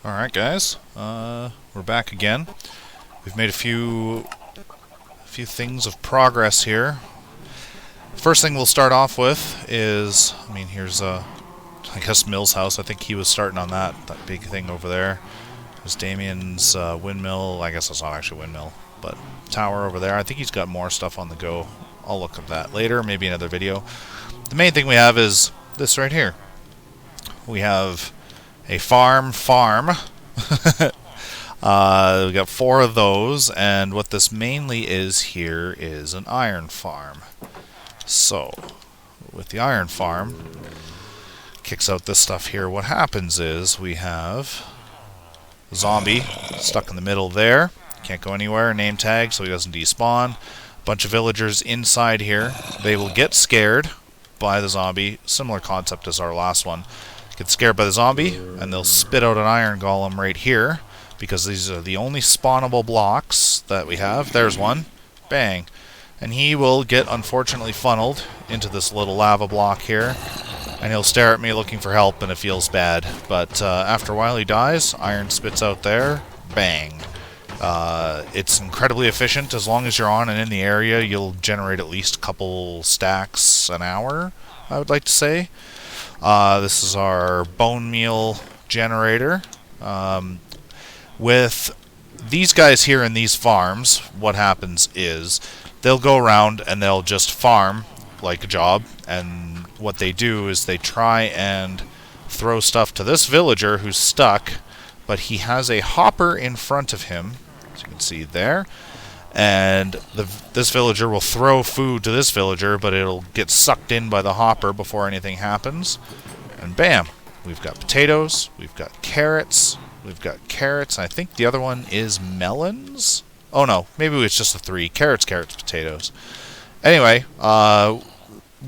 Alright guys, we're back again. We've made a few things of progress here. First thing we'll start off with is, here's I guess Mill's house. I think he was starting on that big thing over there. There's Damien's windmill. I guess that's not actually a windmill, but tower over there. I think he's got more stuff on the go. I'll look at that later, maybe another video. The main thing we have is this right here. We have a farm. We got 4 of those, and what this mainly is here is an iron farm. So, with the iron farm, kicks out this stuff here. What happens is we have a zombie stuck in the middle there. Can't go anywhere, name tag, so he doesn't despawn. A bunch of villagers inside here. They will get scared by the zombie. Similar concept as our last one. Get scared by the zombie, and they'll spit out an iron golem right here, because these are the only spawnable blocks that we have. There's one. Bang. And he will get, unfortunately, funneled into this little lava block here, and he'll stare at me looking for help, and it feels bad. But after a while he dies, iron spits out there, bang. It's incredibly efficient. As long as you're on and in the area, you'll generate at least a couple stacks an hour, I would like to say. This is our bone meal generator. With these guys here in these farms, what happens is they'll go around and they'll just farm like a job, and what they do is they try and throw stuff to this villager who's stuck, but he has a hopper in front of him, as you can see there, and this villager will throw food to this villager, but it'll get sucked in by the hopper before anything happens, and bam, we've got potatoes, we've got carrots, I think the other one is melons? Oh no, maybe it's just the 3. Carrots, potatoes. Anyway,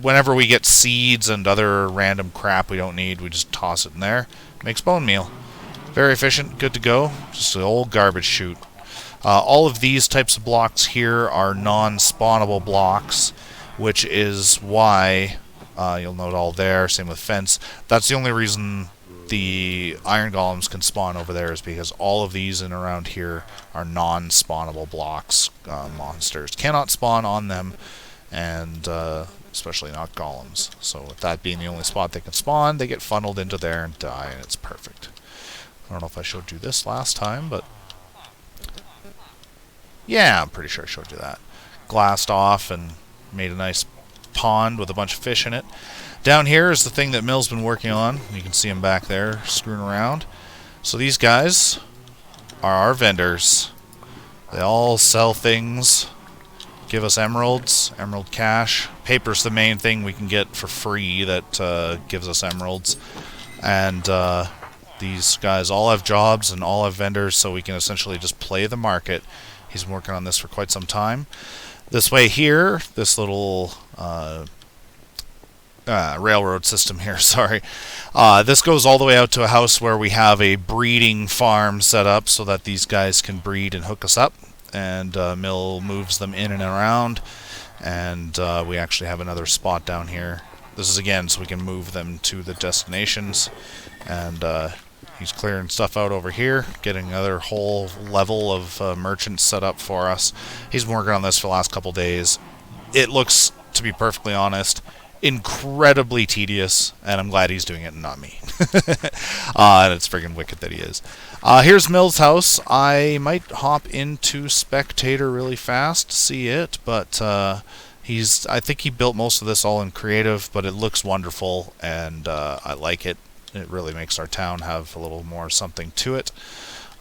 whenever we get seeds and other random crap we don't need, we just toss it in there. Makes bone meal. Very efficient, good to go. Just an old garbage chute. All of these types of blocks here are non-spawnable blocks, which is why, you'll note all there, same with fence. That's the only reason the iron golems can spawn over there, is because all of these in around here are non-spawnable blocks. Monsters cannot spawn on them, and especially not golems. So with that being the only spot they can spawn, they get funneled into there and die, and it's perfect. I don't know if I showed you this last time, but yeah, I'm pretty sure I showed you that. Glassed off and made a nice pond with a bunch of fish in it. Down here is the thing that Mill's been working on. You can see him back there screwing around. So these guys are our vendors. They all sell things, give us emeralds, emerald cash. Paper's the main thing we can get for free that gives us emeralds. And these guys all have jobs and all have vendors, so we can essentially just play the market. He's been working on this for quite some time. This way here, this little railroad system here, sorry. This goes all the way out to a house where we have a breeding farm set up so that these guys can breed and hook us up. And Mill moves them in and around. And we actually have another spot down here. This is again so we can move them to the destinations. And he's clearing stuff out over here, getting another whole level of merchants set up for us. He's been working on this for the last couple days. It looks, to be perfectly honest, incredibly tedious, and I'm glad he's doing it and not me. And it's friggin' wicked that he is. Here's Mill's house. I might hop into spectator really fast to see it, but I think he built most of this all in creative, but it looks wonderful, and I like it. It really makes our town have a little more something to it.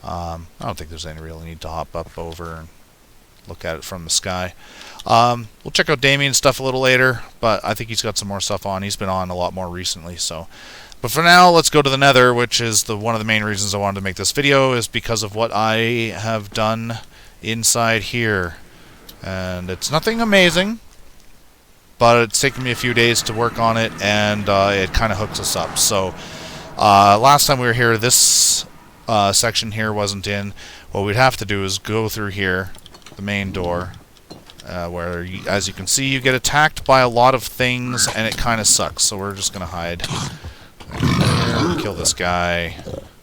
I don't think there's any real need to hop up over and look at it from the sky. We'll check out Damien's stuff a little later, but I think he's got some more stuff on. He's been on a lot more recently, so. But for now, let's go to the Nether, which is one of the main reasons I wanted to make this video, is because of what I have done inside here. And it's nothing amazing, but it's taken me a few days to work on it, and it kind of hooks us up. So last time we were here, this section here wasn't in. What we'd have to do is go through here, the main door, where, as you can see, you get attacked by a lot of things, and it kind of sucks. So we're just going to hide. Kill this guy.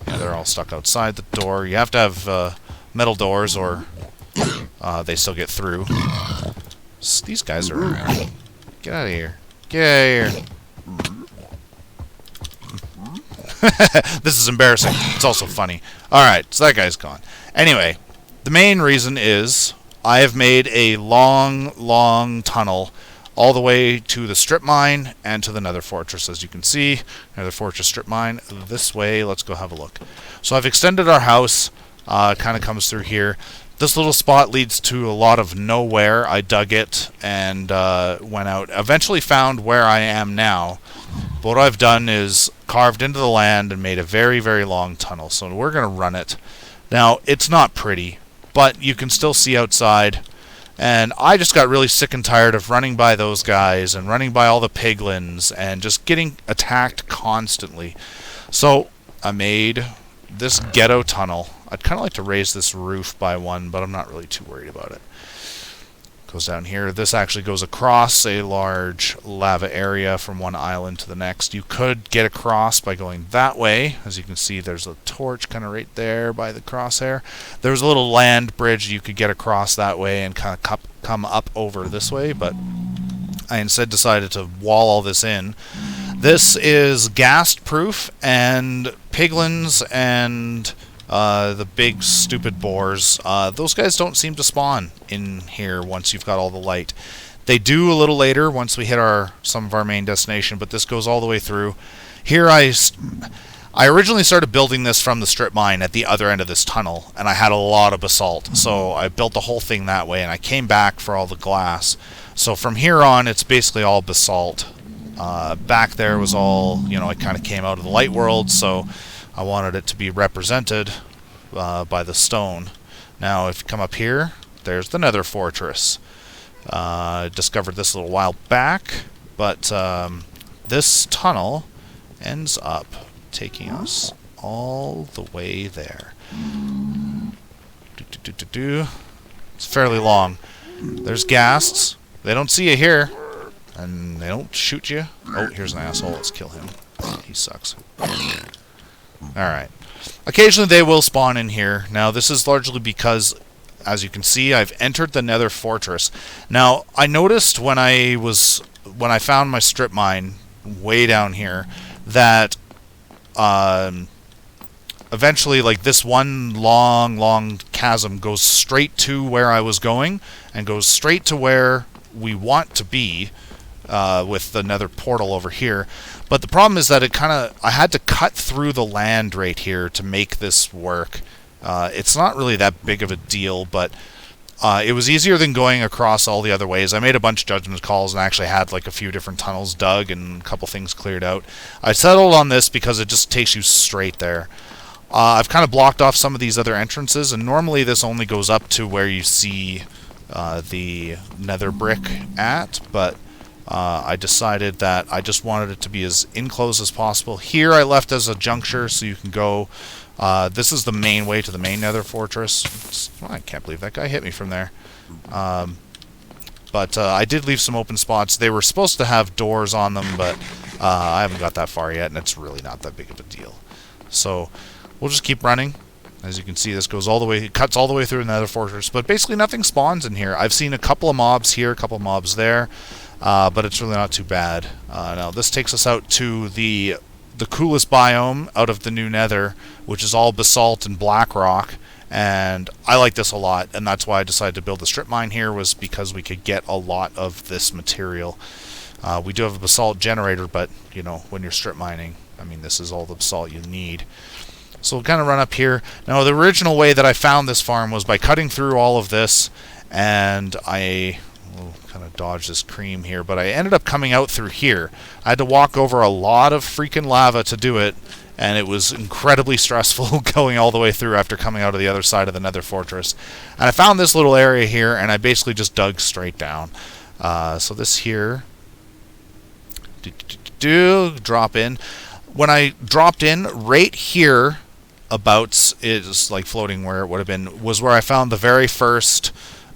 Yeah, they're all stuck outside the door. You have to have metal doors or they still get through. These guys are... Get out of here. Get out of here. This is embarrassing. It's also funny. Alright, so that guy's gone. Anyway, the main reason is I have made a long tunnel all the way to the strip mine and to the Nether Fortress. As you can see, Nether Fortress strip mine this way. Let's go have a look. So I've extended our house. Kind of comes through here. This little spot leads to a lot of nowhere. I dug it and went out. Eventually found where I am now. But what I've done is carved into the land and made a very long tunnel. So we're going to run it. Now, it's not pretty, but you can still see outside. And I just got really sick and tired of running by those guys and running by all the piglins and just getting attacked constantly. So I made this ghetto tunnel. I'd kind of like to raise this roof by one, but I'm not really too worried about it. Goes down here. This actually goes across a large lava area from one island to the next. You could get across by going that way. As you can see, there's a torch kind of right there by the crosshair. There's a little land bridge you could get across that way and kind of come up over this way, but I instead decided to wall all this in. This is ghast proof, and piglins and the big stupid boars, those guys don't seem to spawn in here once you've got all the light. They do a little later once we hit some of our main destination, but this goes all the way through. Here I originally started building this from the strip mine at the other end of this tunnel, and I had a lot of basalt, so I built the whole thing that way, and I came back for all the glass. So from here on, it's basically all basalt. Back there was all, it kind of came out of the light world, so I wanted it to be represented by the stone. Now, if you come up here, there's the Nether Fortress. I discovered this a little while back, but this tunnel ends up taking us all the way there. It's fairly long. There's ghasts. They don't see you here, and they don't shoot you. Oh, here's an asshole. Let's kill him. He sucks. Alright. Occasionally they will spawn in here. Now this is largely because, as you can see, I've entered the Nether Fortress. Now, I noticed when I found my strip mine way down here that eventually, like, this one long chasm goes straight to where I was going and goes straight to where we want to be with the Nether portal over here. But the problem is that I had to cut through the land right here to make this work. It's not really that big of a deal, but it was easier than going across all the other ways. I made a bunch of judgment calls and actually had like a few different tunnels dug and a couple things cleared out. I settled on this because it just takes you straight there. I've kind of blocked off some of these other entrances, and normally this only goes up to where you see the nether brick at, but I decided that I just wanted it to be as enclosed as possible. Here I left as a juncture so you can go. This is the main way to the main Nether Fortress. Well, I can't believe that guy hit me from there. But I did leave some open spots. They were supposed to have doors on them, but I haven't got that far yet, and it's really not that big of a deal. So we'll just keep running. As you can see, this goes all the way, it cuts all the way through the Nether Fortress, but basically nothing spawns in here. I've seen a couple of mobs here, a couple of mobs there, but it's really not too bad. Now this takes us out to the coolest biome out of the new Nether, which is all basalt and black rock, and I like this a lot, and that's why I decided to build the strip mine here, was because we could get a lot of this material. We do have a basalt generator, but you know, when you're strip mining, I mean, this is all the basalt you need. So we'll kind of run up here. Now, the original way that I found this farm was by cutting through all of this, and I will kind of dodge this cream here, but I ended up coming out through here. I had to walk over a lot of freaking lava to do it, and it was incredibly stressful going all the way through after coming out of the other side of the Nether Fortress. And I found this little area here, and I basically just dug straight down. So this here, drop in. When I dropped in, right here, about is like floating where it would have been, was where I found the very first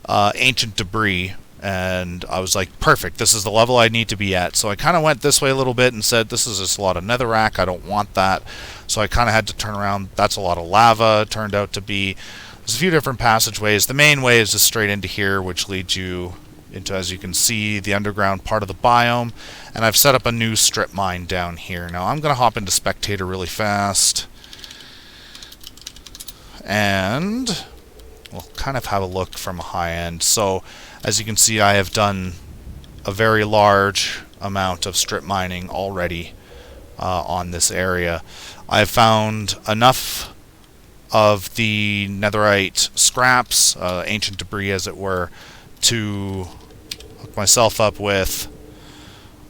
ancient debris And I was like, perfect, this is the level I need to be at. So I kind of went this way a little bit and said, this is just a lot of netherrack, I don't want that. So I kind of had to turn around. That's a lot of lava. It turned out to be, there's a few different passageways. The main way is just straight into here, which leads you into, as you can see, the underground part of the biome. And I've set up a new strip mine down here. Now I'm going to hop into spectator really fast. And we'll kind of have a look from a high end. So as you can see, I have done a very large amount of strip mining already on this area. I've found enough of the netherite scraps, ancient debris as it were, to hook myself up with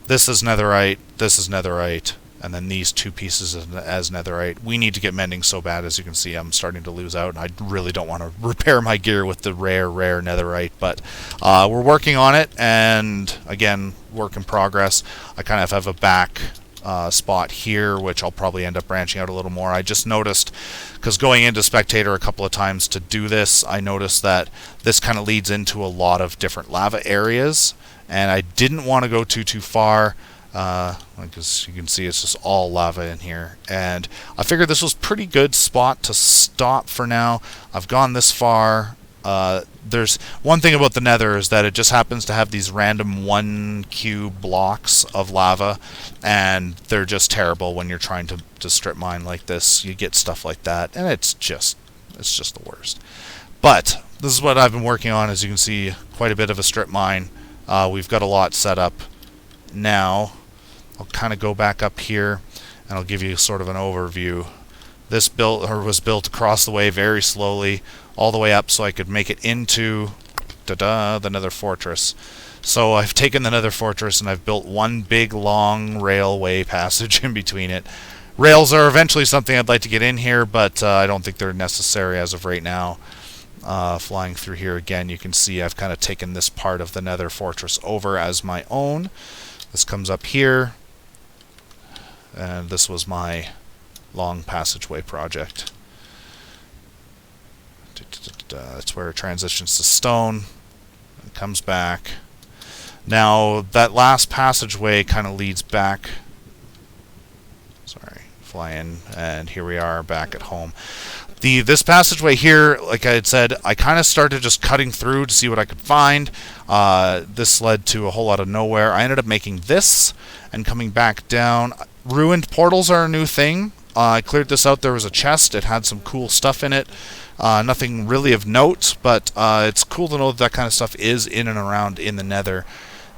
this is netherite, and then these two pieces as netherite. We need to get mending so bad. As you can see, I'm starting to lose out, and I really don't want to repair my gear with the rare netherite, but we're working on it, and again, work in progress. I kind of have a back spot here, which I'll probably end up branching out a little more. I just noticed, because going into spectator a couple of times to do this, I noticed that this kind of leads into a lot of different lava areas, and I didn't want to go too far. Because you can see it's just all lava in here, and I figured this was a pretty good spot to stop for now. I've gone this far. There's one thing about the Nether is that it just happens to have these random 1 cube blocks of lava, and they're just terrible when you're trying to strip mine like this. You get stuff like that, and it's just the worst. But this is what I've been working on. As you can see, quite a bit of a strip mine. We've got a lot set up now. I'll kind of go back up here and I'll give you sort of an overview. This was built across the way very slowly all the way up so I could make it into the Nether Fortress. So I've taken the Nether Fortress and I've built one big long railway passage in between it. Rails are eventually something I'd like to get in here, but I don't think they're necessary as of right now. Flying through here again, you can see I've kind of taken this part of the Nether Fortress over as my own. This comes up here, and this was my long passageway project. That's where it transitions to stone and comes back. Now that last passageway kind of leads back. Sorry, fly in, and here we are back at home. This passageway here, like I had said, I kind of started just cutting through to see what I could find. This led to a whole lot of nowhere. I ended up making this and coming back down. Ruined portals are a new thing. I cleared this out. There was a chest. It had some cool stuff in it. Nothing really of note, but it's cool to know that kind of stuff is in and around in the Nether.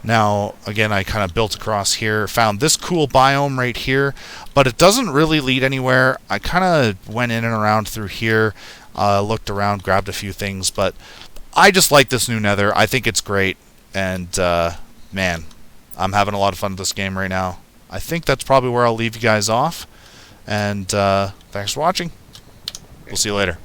Now, again, I kind of built across here, found this cool biome right here, but it doesn't really lead anywhere. I kind of went in and around through here, looked around, grabbed a few things, but I just like this new Nether. I think it's great, and man, I'm having a lot of fun with this game right now. I think that's probably where I'll leave you guys off, and thanks for watching. We'll see you later.